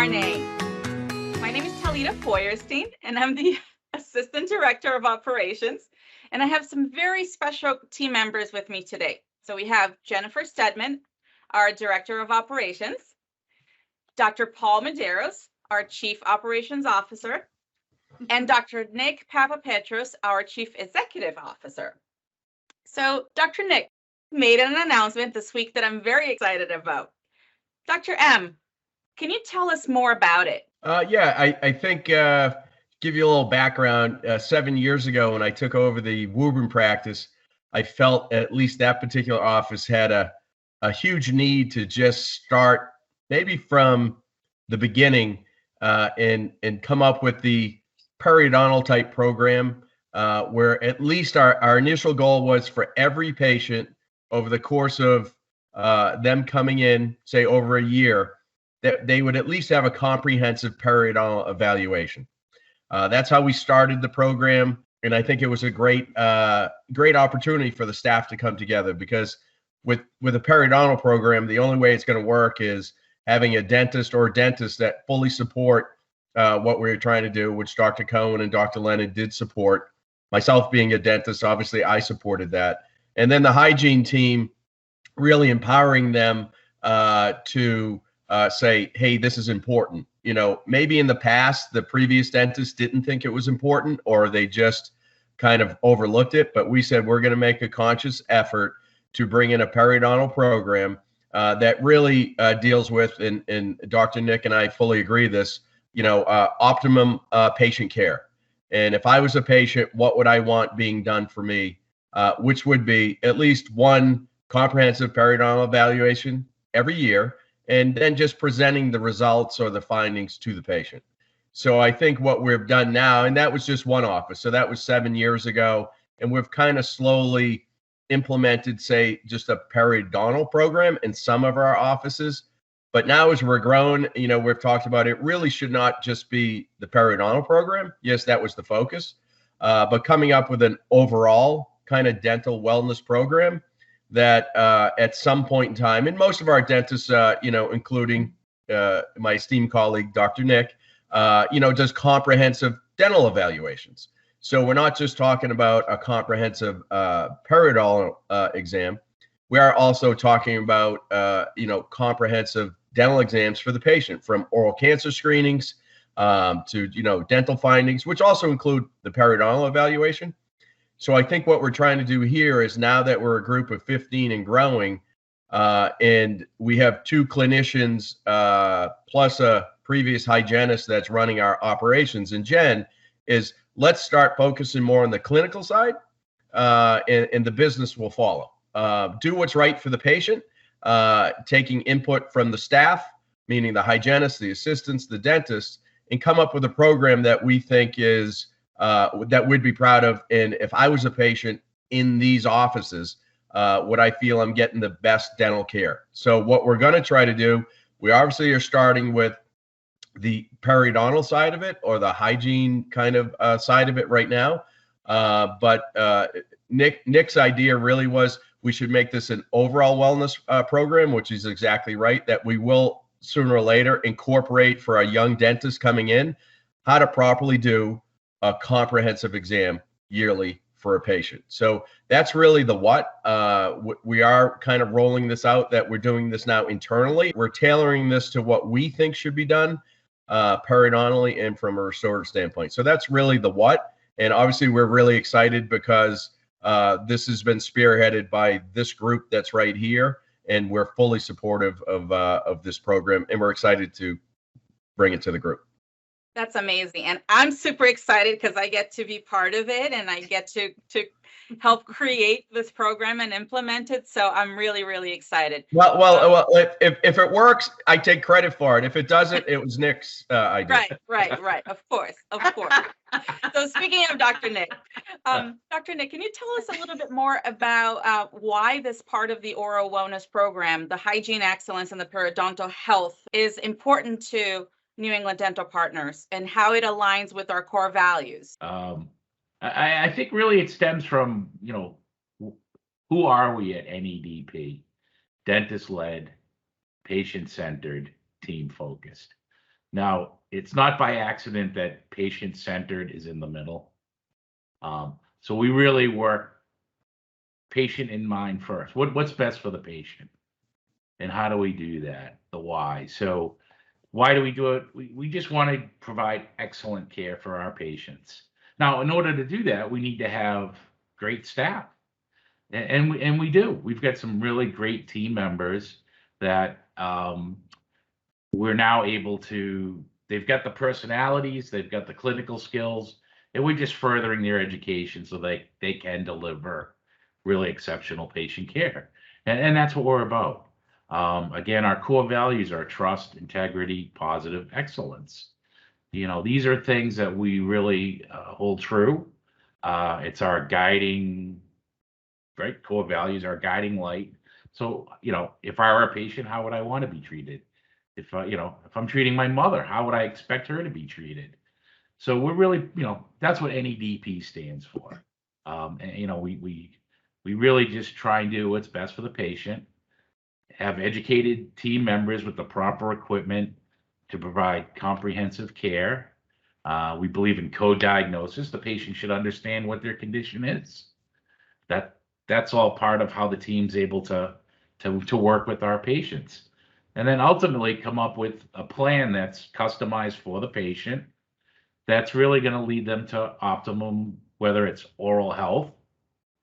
morning. My name is Talita Feuerstein, and I'm the Assistant Director of Operations. And I have some very special team members with me today. So we have Jennifer Stedman, our Director of Operations, Dr. Paul Medeiros, our Chief Operations Officer, and Dr. Nick Papapetros, our Chief Executive Officer. So Dr. Nick made an announcement this week that I'm very excited about. Dr. M, can you tell us more about it? I think give you a little background. 7 years ago, when I took over the Woburn practice, I felt at least that particular office had a huge need to just start maybe from the beginning and come up with the periodontal type program where at least our initial goal was for every patient over the course of them coming in, say over a year, that they would at least have a comprehensive periodontal evaluation. That's how we started the program, and I think it was a great opportunity for the staff to come together, because with a periodontal program, the only way it's going to work is having a dentist or dentists that fully support what we were trying to do, which Dr. Cohen and Dr. Lennon did support. Myself being a dentist, obviously I supported that. And then the hygiene team really empowering them to say, hey, this is important. You know, maybe in the past, the previous dentist didn't think it was important, or they just kind of overlooked it. But we said, we're going to make a conscious effort to bring in a periodontal program that really deals with, and Dr. Nick and I fully agree this, optimum patient care. And if I was a patient, what would I want being done for me? Which would be at least one comprehensive periodontal evaluation every year, and then just presenting the results or the findings to the patient. So I think what we've done now, and that was just one office, so that was 7 years ago, and we've kind of slowly implemented, say, just a periodontal program in some of our offices. But now as we're grown, we've talked about it really should not just be the periodontal program. Yes, that was the focus, but coming up with an overall kind of dental wellness program that at some point in time, and most of our dentists, including my esteemed colleague, Dr. Nick, does comprehensive dental evaluations. So we're not just talking about a comprehensive periodontal exam. We are also talking about, comprehensive dental exams for the patient, from oral cancer screenings to, dental findings, which also include the periodontal evaluation. So I think what we're trying to do here is, now that we're a group of 15 and growing, and we have 2 clinicians plus a previous hygienist that's running our operations, and Jen, is let's start focusing more on the clinical side, and the business will follow. Do what's right for the patient, taking input from the staff, meaning the hygienists, the assistants, the dentists, and come up with a program that we think is that we'd be proud of. And if I was a patient in these offices, would I feel I'm getting the best dental care? So what we're going to try to do, we obviously are starting with the periodontal side of it, or the hygiene kind of side of it right now. But Nick's idea really was we should make this an overall wellness program, which is exactly right, that we will sooner or later incorporate for a young dentist coming in how to properly do a comprehensive exam yearly for a patient. So that's really the what. We are kind of rolling this out, that we're doing this now internally. We're tailoring this to what we think should be done periodontally and from a restorative standpoint. So that's really the what. And obviously we're really excited because this has been spearheaded by this group that's right here, and we're fully supportive of this program, and we're excited to bring it to the group. That's amazing. And I'm super excited because I get to be part of it, and I get to help create this program and implement it. So I'm really, really excited. Well, if it works, I take credit for it. If it doesn't, it was Nick's idea. Right. Of course. So speaking of Dr. Nick, Dr. Nick, can you tell us a little bit more about why this part of the oral wellness program, the hygiene excellence and the periodontal health, is important to New England Dental Partners, and how it aligns with our core values? I think really it stems from, who are we at NEDP? Dentist-led, patient-centered, team-focused. Now, it's not by accident that patient-centered is in the middle. So we really work patient in mind first. What's best for the patient? And how do we do that? The why. So why do we do it? We just want to provide excellent care for our patients. Now, in order to do that, we need to have great staff. And we do. We've got some really great team members that we're now able to, they've got the personalities, they've got the clinical skills, and we're just furthering their education so they can deliver really exceptional patient care. And that's what we're about. Again, our core values are trust, integrity, positive excellence. These are things that we really hold true. It's our guiding, right? Core values, our guiding light. So, if I were a patient, how would I want to be treated? If I'm treating my mother, how would I expect her to be treated? So we're really, that's what NEDP stands for. And we really just try and do what's best for the patient, have educated team members with the proper equipment to provide comprehensive care. We believe in co-diagnosis. The patient should understand what their condition is. That's all part of how the team's able to work with our patients. And then ultimately come up with a plan that's customized for the patient that's really going to lead them to optimum, whether it's oral health,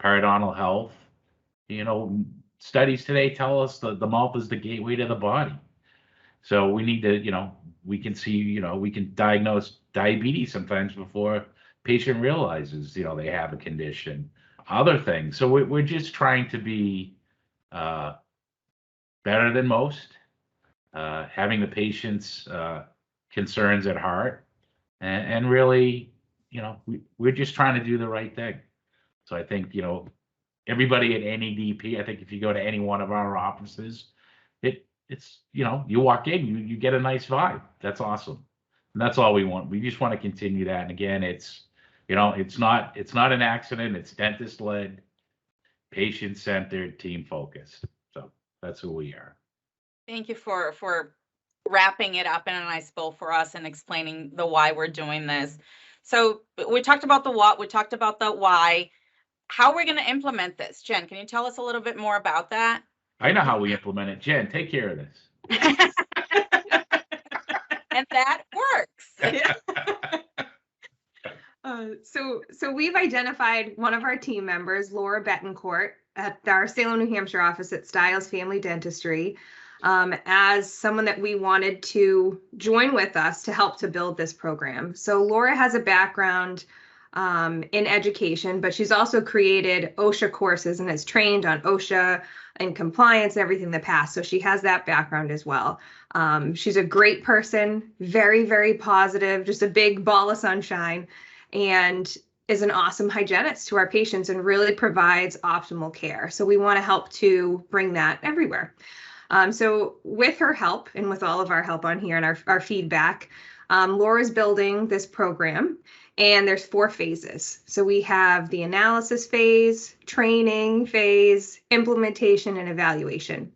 periodontal health. Studies today tell us the mouth is the gateway to the body. So we need to, we can see, we can diagnose diabetes sometimes before patient realizes, they have a condition, other things. So we're just trying to be better than most, having the patient's concerns at heart, and really, we're just trying to do the right thing. So I think, everybody at NEDP, I think if you go to any one of our offices, it's, you walk in, you get a nice vibe. That's awesome. And that's all we want. We just want to continue that. And again, it's not an accident. It's dentist led, patient centered, team focused. So that's who we are. Thank you for wrapping it up in a nice bow for us and explaining the why we're doing this. So we talked about the what, we talked about the why. How are we going to implement this? Jen, can you tell us a little bit more about that? I know how we implement it. Jen, take care of this. And that works. So we've identified one of our team members, Laura Betancourt, at our Salem, New Hampshire office at Stiles Family Dentistry, as someone that we wanted to join with us to help to build this program. So Laura has a background in education, but she's also created OSHA courses and has trained on OSHA and compliance and everything in the past. So she has that background as well. She's a great person, very, very positive, just a big ball of sunshine, and is an awesome hygienist to our patients and really provides optimal care. So we want to help to bring that everywhere. So with her help and with all of our help on here and our feedback, Laura's building this program. And there's 4 phases. So we have the analysis phase, training phase, implementation, and evaluation.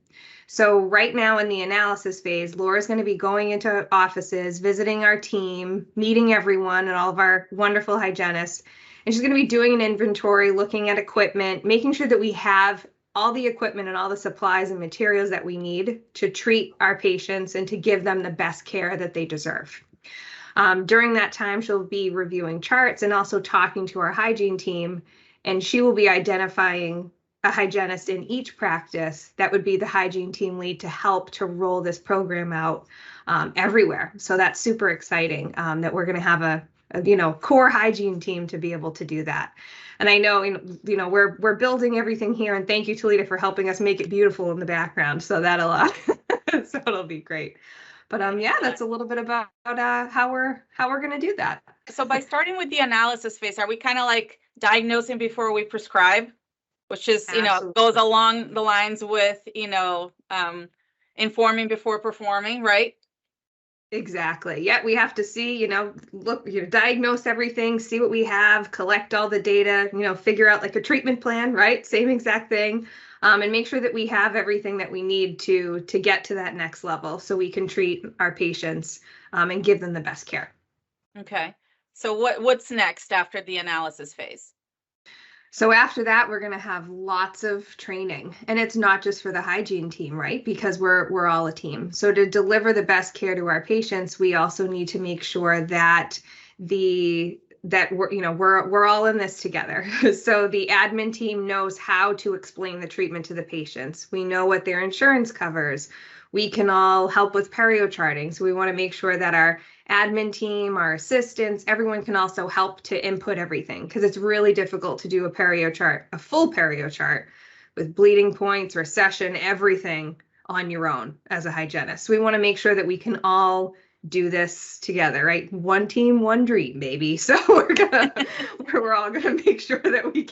So right now in the analysis phase, Laura's going to be going into offices, visiting our team, meeting everyone and all of our wonderful hygienists. And she's going to be doing an inventory, looking at equipment, making sure that we have all the equipment and all the supplies and materials that we need to treat our patients and to give them the best care that they deserve. During that time, she'll be reviewing charts and also talking to our hygiene team, and she will be identifying a hygienist in each practice that would be the hygiene team lead to help to roll this program out everywhere. So that's super exciting that we're going to have a core hygiene team to be able to do that. And I know, we're building everything here, and thank you, Talita, for helping us make it beautiful in the background. So it'll be great. But yeah, that's a little bit about how we're going to do that. So by starting with the analysis phase, are we kind of like diagnosing before we prescribe, which is, Absolutely. goes along the lines with, informing before performing, right? Exactly. Yeah, we have to see, look, diagnose everything, see what we have, collect all the data, figure out like a treatment plan, right? Same exact thing. And make sure that we have everything that we need to get to that next level so we can treat our patients and give them the best care. Okay. So what's next after the analysis phase? So after that, we're going to have lots of training, and it's not just for the hygiene team, right? Because we're all a team. So to deliver the best care to our patients, we also need to make sure that we're all in this together. So the admin team knows how to explain the treatment to the patients. We know what their insurance covers. We can all help with perio charting. So we want to make sure that our admin team, our assistants, everyone can also help to input everything, because it's really difficult to do a perio chart, a full perio chart with bleeding points, recession, everything on your own as a hygienist. So we want to make sure that we can all do this together, right? One team, one dream, baby. So we're all gonna make sure that we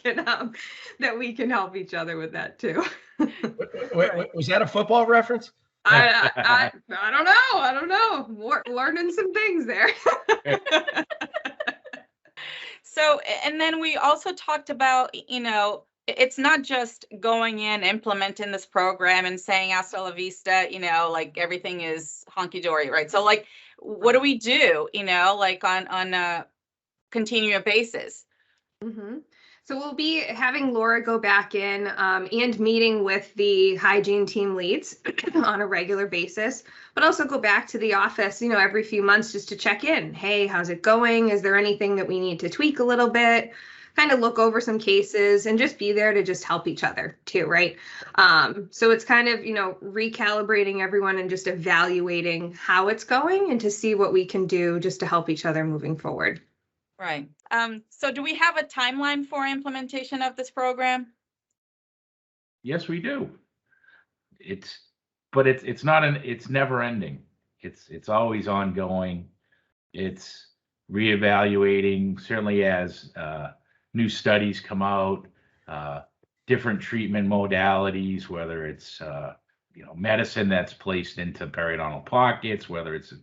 can help each other with that too. Wait, was that a football reference? I don't know. Learning some things there. So, and then we also talked about, it's not just going in, implementing this program and saying hasta la vista, like everything is honky dory, right? So like, what do we do, like on a continual basis? Mm-hmm. So we'll be having Laura go back in and meeting with the hygiene team leads on a regular basis, but also go back to the office, every few months just to check in. Hey, how's it going? Is there anything that we need to tweak a little bit? Kind of look over some cases and just be there to just help each other too, right? So it's kind of, recalibrating everyone and just evaluating how it's going and to see what we can do just to help each other moving forward. Right. So do we have a timeline for implementation of this program? Yes, we do. It's never ending. It's always ongoing. It's reevaluating, certainly as new studies come out, different treatment modalities, whether it's medicine that's placed into periodontal pockets, whether it's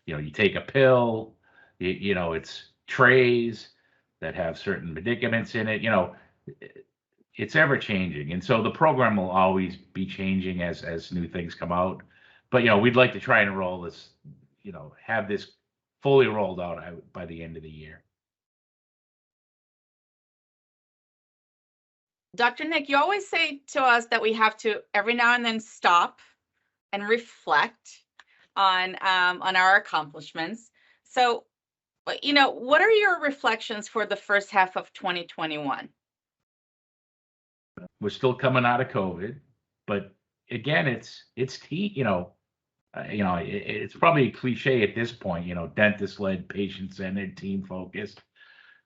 you take a pill, it's trays that have certain medicaments in it. It's ever changing, and so the program will always be changing as new things come out. But we'd like to try and roll this, have this fully rolled out by the end of the year. Dr. Nick, you always say to us that we have to every now and then stop and reflect on our accomplishments. So, what are your reflections for the first half of 2021? We're still coming out of COVID, but again, it's it's probably a cliche at this point, dentist-led, patient-centered, team-focused.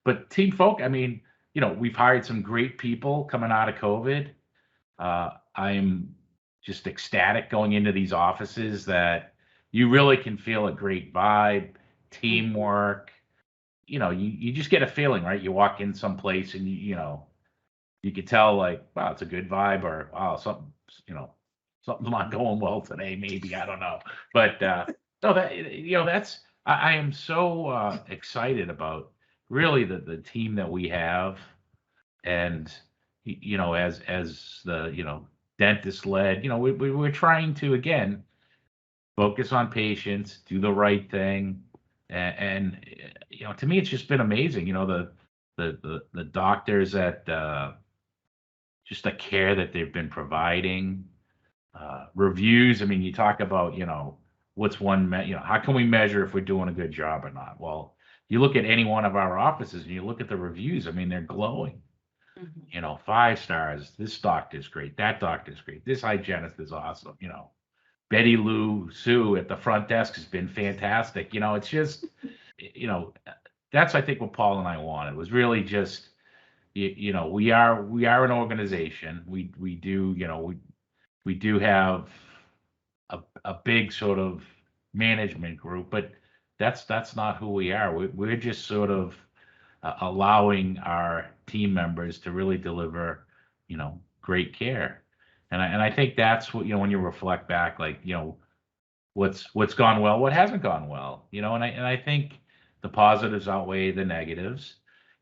But we've hired some great people coming out of COVID. I'm just ecstatic going into these offices that you really can feel a great vibe, teamwork. You just get a feeling, right? You walk in someplace and you could tell, like, wow, it's a good vibe, or wow, something's not going well today, maybe, I don't know. But no, that's I am so excited about really the team that we have, and as the dentist led, we're trying to again focus on patients, do the right thing, and to me it's just been amazing. The doctors at just the care that they've been providing, reviews. I mean, you talk about what's how can we measure if we're doing a good job or not? Well, you look at any one of our offices and you look at the reviews. I mean, they're glowing. 5 stars. This doctor's great. That doctor's great. This hygienist is awesome. Betty Lou Sue at the front desk has been fantastic. It's just, that's I think what Paul and I wanted, was really just, we are an organization. We do have a big sort of management group, but that's not who we are. We're just sort of allowing our team members to really deliver, great care. And I think that's what, when you reflect back, like, what's gone well, what hasn't gone well, and I think the positives outweigh the negatives,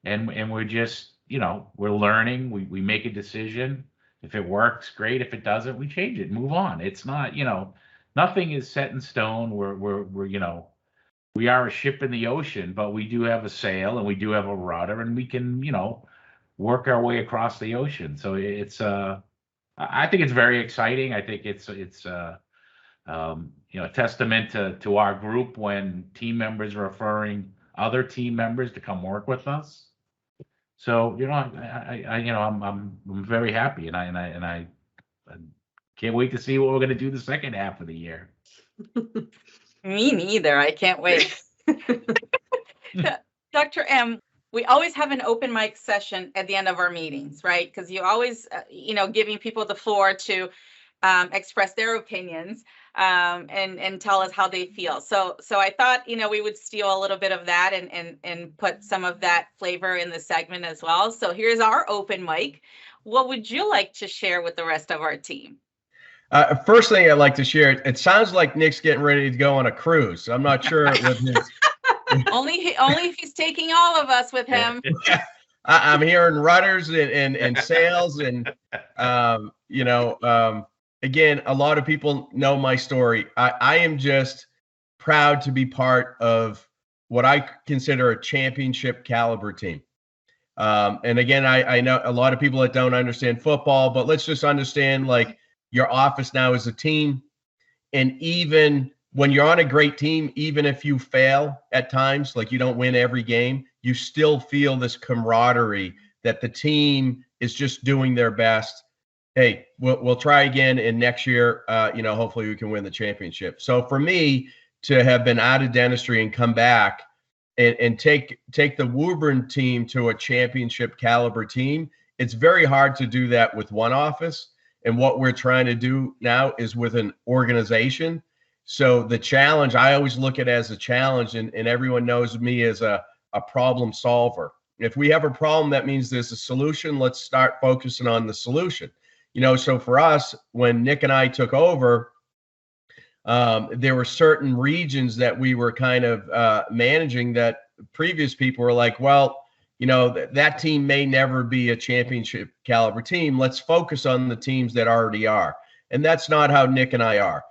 and we're just, we're learning. We make a decision. If it works, great. If it doesn't, we change it, move on. It's not, nothing is set in stone. We're we are a ship in the ocean, but we do have a sail and we do have a rudder, and we can, work our way across the ocean. So I think it's very exciting. I think it's a testament to our group when team members are referring other team members to come work with us. So I'm very happy, and I can't wait to see what we're going to do the second half of the year. Me neither. I can't wait. Dr. M, we always have an open mic session at the end of our meetings, right? Because you always, giving people the floor to express their opinions and tell us how they feel. So I thought, we would steal a little bit of that and put some of that flavor in the segment as well. So here's our open mic. What would you like to share with the rest of our team? First thing I'd like to share, it sounds like Nick's getting ready to go on a cruise. I'm not sure with his. only if he's taking all of us with him. I'm hearing rudders and sails and again, a lot of people know my story. I am just proud to be part of what I consider a championship caliber team. And again, I know a lot of people that don't understand football, but let's just understand like your office now is a team. And even when you're on a great team, even if you fail at times, like you don't win every game, you still feel this camaraderie that the team is just doing their best. Hey, we'll try again, and next year, hopefully we can win the championship. So for me to have been out of dentistry and come back and take the Woburn team to a championship caliber team, it's very hard to do that with one office. And what we're trying to do now is with an organization. So the challenge, I always look at it as a challenge, and everyone knows me as a problem solver. If we have a problem, that means there's a solution. Let's start focusing on the solution. So for us, when Nick and I took over, there were certain regions that we were kind of managing that previous people were like, well, that team may never be a championship caliber team. Let's focus on the teams that already are. And that's not how Nick and I are.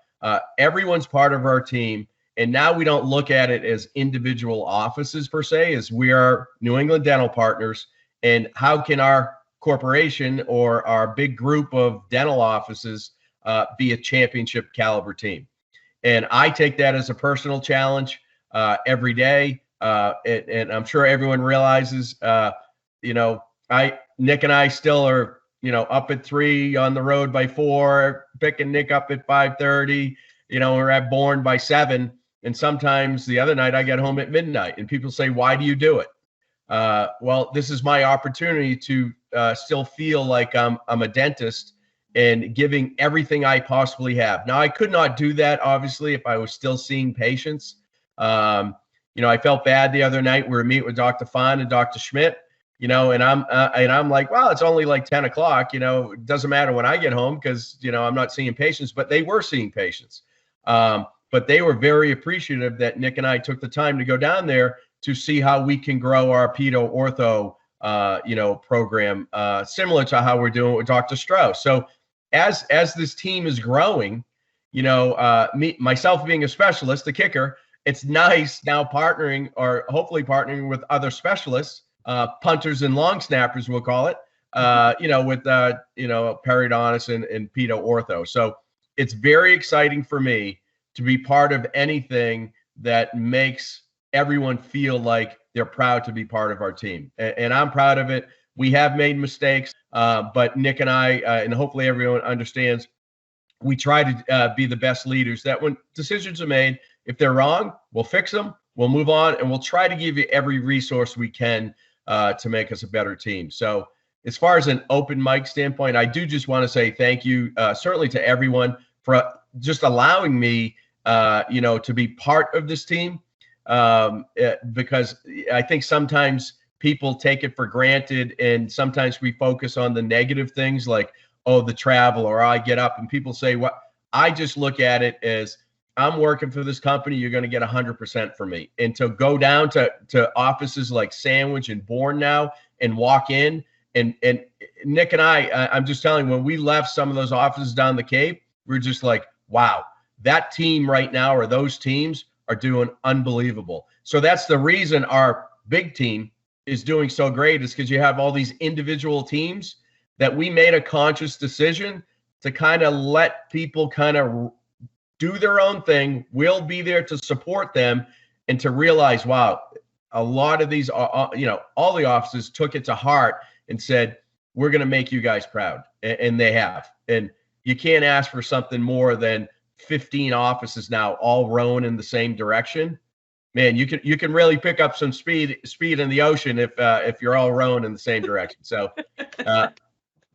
Everyone's part of our team. And now we don't look at it as individual offices per se, as we are New England Dental Partners. And how can our corporation or our big group of dental offices be a championship caliber team? And I take that as a personal challenge every day. And I'm sure everyone realizes, Nick and I still are, up at 3 on the road by 4, picking Nick up at 5:30, we're at Bourne by 7. And sometimes the other night I get home at midnight and people say, why do you do it? Well, this is my opportunity to still feel like I'm a dentist and giving everything I possibly have. Now, I could not do that, obviously, if I was still seeing patients. I felt bad the other night. We were meeting with Dr. Fahn and Dr. Schmidt, and I'm like, well, it's only like 10 o'clock, it doesn't matter when I get home because, I'm not seeing patients, but they were seeing patients. But they were very appreciative that Nick and I took the time to go down there to see how we can grow our pedo ortho, program, similar to how we're doing with Dr. Strauss. So as this team is growing, myself being a specialist, the kicker, it's nice now partnering or hopefully partnering with other specialists, punters and long snappers, we'll call it, with periodontist and pedo ortho. So it's very exciting for me to be part of anything that makes everyone feel like they're proud to be part of our team. And I'm proud of it. We have made mistakes, but Nick and I, and hopefully everyone understands, we try to be the best leaders that when decisions are made, if they're wrong, we'll fix them, we'll move on, and we'll try to give you every resource we can to make us a better team. So as far as an open mic standpoint, I do just want to say thank you, certainly to everyone for just allowing me, to be part of this team, because I think sometimes people take it for granted, and sometimes we focus on the negative things like, oh, the travel, or I get up and people say, what? I just look at it as, I'm working for this company. You're going to get 100% from me. And to go down to offices like Sandwich and Bourne now and walk in, and Nick and I'm just telling you, when we left some of those offices down the Cape, we're just like, wow, that team right now, or those teams are doing unbelievable. So that's the reason our big team is doing so great, is because you have all these individual teams that we made a conscious decision to kind of let people kind of do their own thing. We'll be there to support them, and to realize, wow, a lot of these, all the offices took it to heart and said, we're going to make you guys proud. And they have. And you can't ask for something more than 15 offices now all rowing in the same direction. Man, you can really pick up some speed in the ocean if you're all rowing in the same direction. So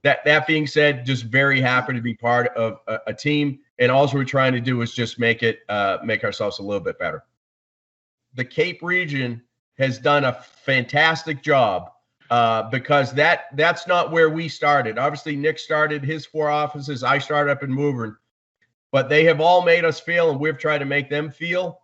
that being said, just very happy to be part of a team. And all we're trying to do is just make ourselves a little bit better. The Cape region has done a fantastic job because that's not where we started. Obviously, Nick started his 4 offices. I started up in Woburn, but they have all made us feel, and we've tried to make them feel,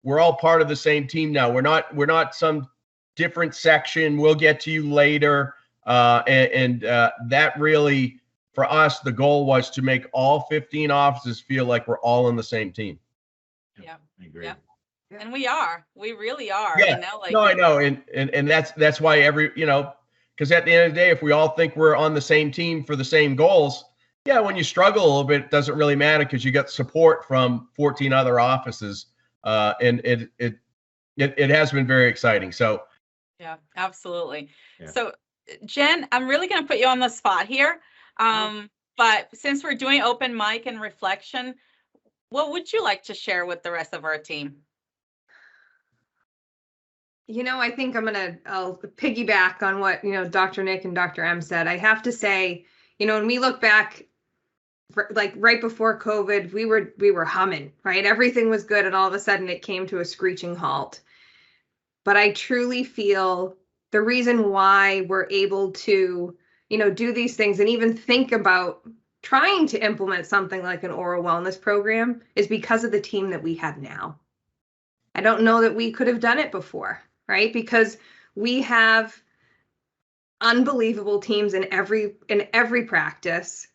we're all part of the same team now. We're not some different section. We'll get to you later. That really, for us, the goal was to make all 15 offices feel like we're all in the same team. Yeah, I agree. Yeah. And we really are. Yeah. No, I know. And that's why because at the end of the day, if we all think we're on the same team for the same goals, yeah, when you struggle a little bit, it doesn't really matter because you get support from 14 other offices. And it has been very exciting. So yeah, absolutely. Yeah. So Jen, I'm really going to put you on the spot here. But since we're doing open mic and reflection, what would you like to share with the rest of our team? I think I'll piggyback on what, Dr. Nick and Dr. M said. I have to say, when we look back, like right before COVID, we were humming, right? Everything was good. And all of a sudden it came to a screeching halt. But I truly feel the reason why we're able to, do these things and even think about trying to implement something like an oral wellness program is because of the team that we have now. I don't know that we could have done it before, right? Because we have unbelievable teams in every practice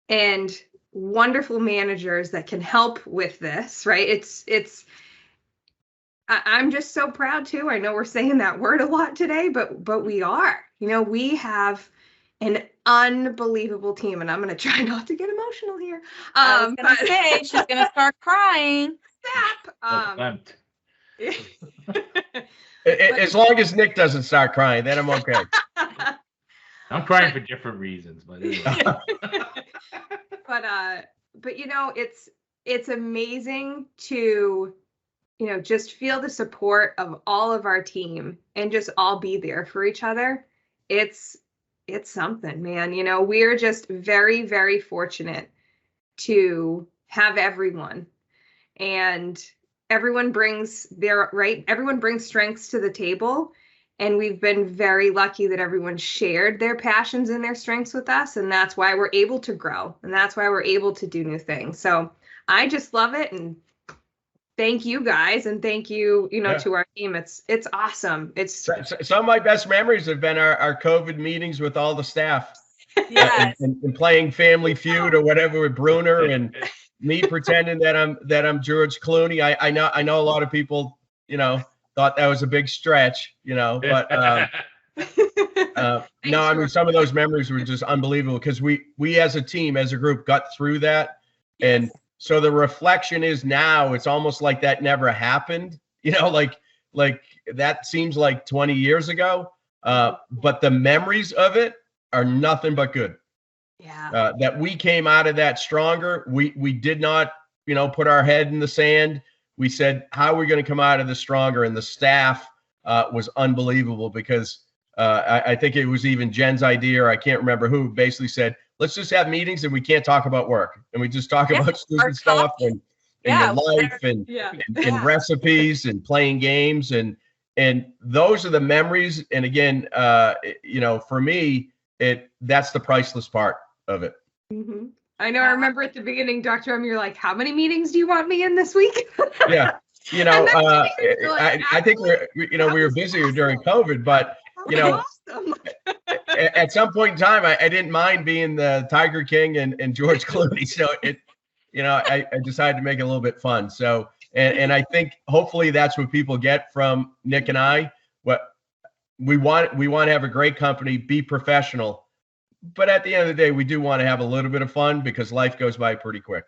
and wonderful managers that can help with this, right? I'm just so proud too. I know we're saying that word a lot today, but we are. We have an unbelievable team, and I'm going to try not to get emotional here. I was going to say she's going to start crying. Stop. As long as Nick doesn't start crying, then I'm okay. I'm crying for different reasons, but anyway. but it's amazing to just feel the support of all of our team and just all be there for each other. It's something, man. We're just very, very fortunate to have everyone, and everyone brings strengths to the table. And we've been very lucky that everyone shared their passions and their strengths with us. And that's why we're able to grow. And that's why we're able to do new things. So I just love it. And thank you guys. And thank you, to our team. It's awesome. It's some of my best memories have been our COVID meetings with all the staff. Yes. and playing Family Feud or whatever with Bruner, and me pretending that I'm George Clooney. I know a lot of people, thought that was a big stretch, but no, I mean, some of those memories were just unbelievable because we as a team, as a group, got through that. Yes. And so the reflection is now it's almost like that never happened, like that seems like 20 years ago. But the memories of it are nothing but good. Yeah. That we came out of that stronger. We did not, put our head in the sand. We said, how are we going to come out of this stronger? And the staff was unbelievable because I think it was even Jen's idea, or I can't remember who, basically said, let's just have meetings and we can't talk about work. And we just talk about stupid stuff and your life and recipes and playing games. And those are the memories. And again, for me, that's the priceless part of it. Mm-hmm. I know. I remember at the beginning, Dr. M, you're like, how many meetings do you want me in this week? Yeah. I think we were busier during COVID, but, awesome. at some point in time, I didn't mind being the Tiger King and George Clooney. So I decided to make it a little bit fun. So And I think hopefully that's what people get from Nick and I. What we want to have a great company, be professional, but at the end of the day, we do want to have a little bit of fun because life goes by pretty quick.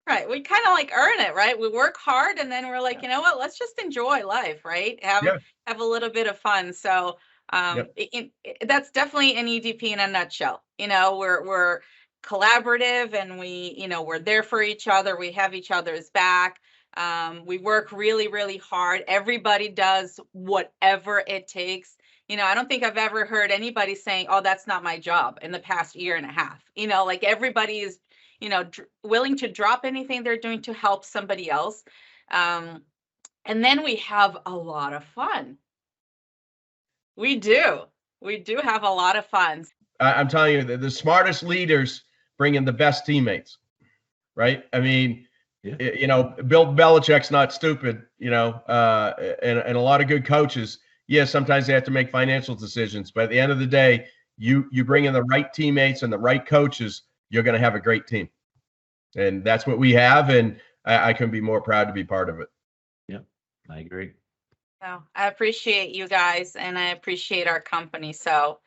Right. We kind of like earn it, right? We work hard and then we're like, you know what, let's just enjoy life, right? Have a little bit of fun. So that's definitely an EDP in a nutshell. We're collaborative and we're there for each other. We have each other's back. We work really, really hard. Everybody does whatever it takes. I don't think I've ever heard anybody saying, oh, that's not my job in the past year and a half. Like everybody is willing to drop anything they're doing to help somebody else. And then we have a lot of fun. We do have a lot of fun. I'm telling you, the smartest leaders bring in the best teammates, right? I mean, Bill Belichick's not stupid, and a lot of good coaches. Yes, sometimes they have to make financial decisions, but at the end of the day, you bring in the right teammates and the right coaches, you're going to have a great team. And that's what we have. And I couldn't be more proud to be part of it. Yeah, I agree. No, I appreciate you guys and I appreciate our company. So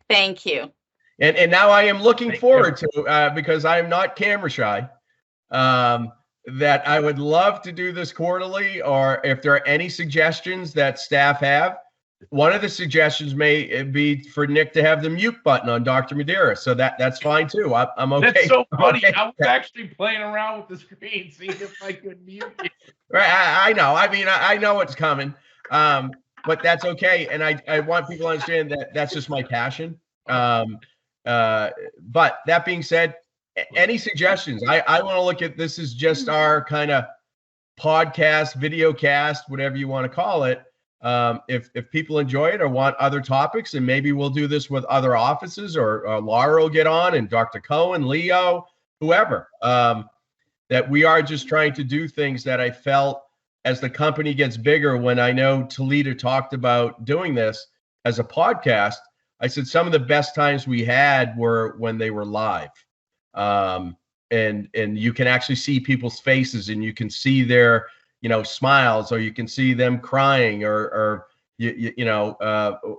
thank you. And now I am looking forward to, because I am not camera shy, that I would love to do this quarterly, or if there are any suggestions that staff have. One of the suggestions may be for Nick to have the mute button on Dr. Madeira. So that's fine too. I'm okay. That's so funny. Okay. I was actually playing around with the screen, seeing if I could mute it. Right. I know. I mean, I know what's coming, but that's okay. And I want people to understand that that's just my passion. But that being said, any suggestions? I want to look at this as just our kind of podcast, video cast, whatever you want to call it. If people enjoy it or want other topics, and maybe we'll do this with other offices, or Laura will get on, and Dr. Cohen, Leo, whoever, that we are just trying to do things that I felt as the company gets bigger. When I know Toledo talked about doing this as a podcast, I said some of the best times we had were when they were live. And you can actually see people's faces, and you can see their smiles, or you can see them crying, or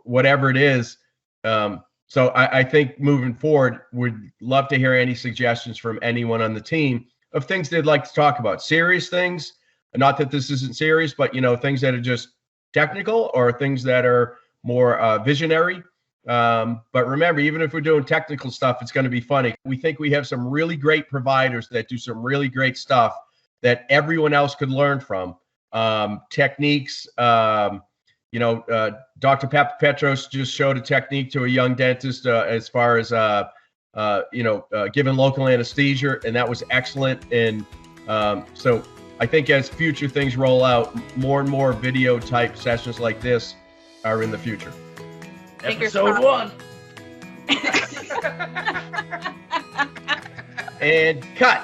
whatever it is. So I think moving forward, we'd love to hear any suggestions from anyone on the team of things they'd like to talk about. Serious things, not that this isn't serious, but things that are just technical, or things that are more visionary. But remember, even if we're doing technical stuff, it's going to be funny. We think we have some really great providers that do some really great stuff that everyone else could learn from. Techniques, Dr. Petros just showed a technique to a young dentist as far as, giving local anesthesia, and that was excellent. And so I think as future things roll out, more and more video type sessions like this are in the future. Episode 1. And cut.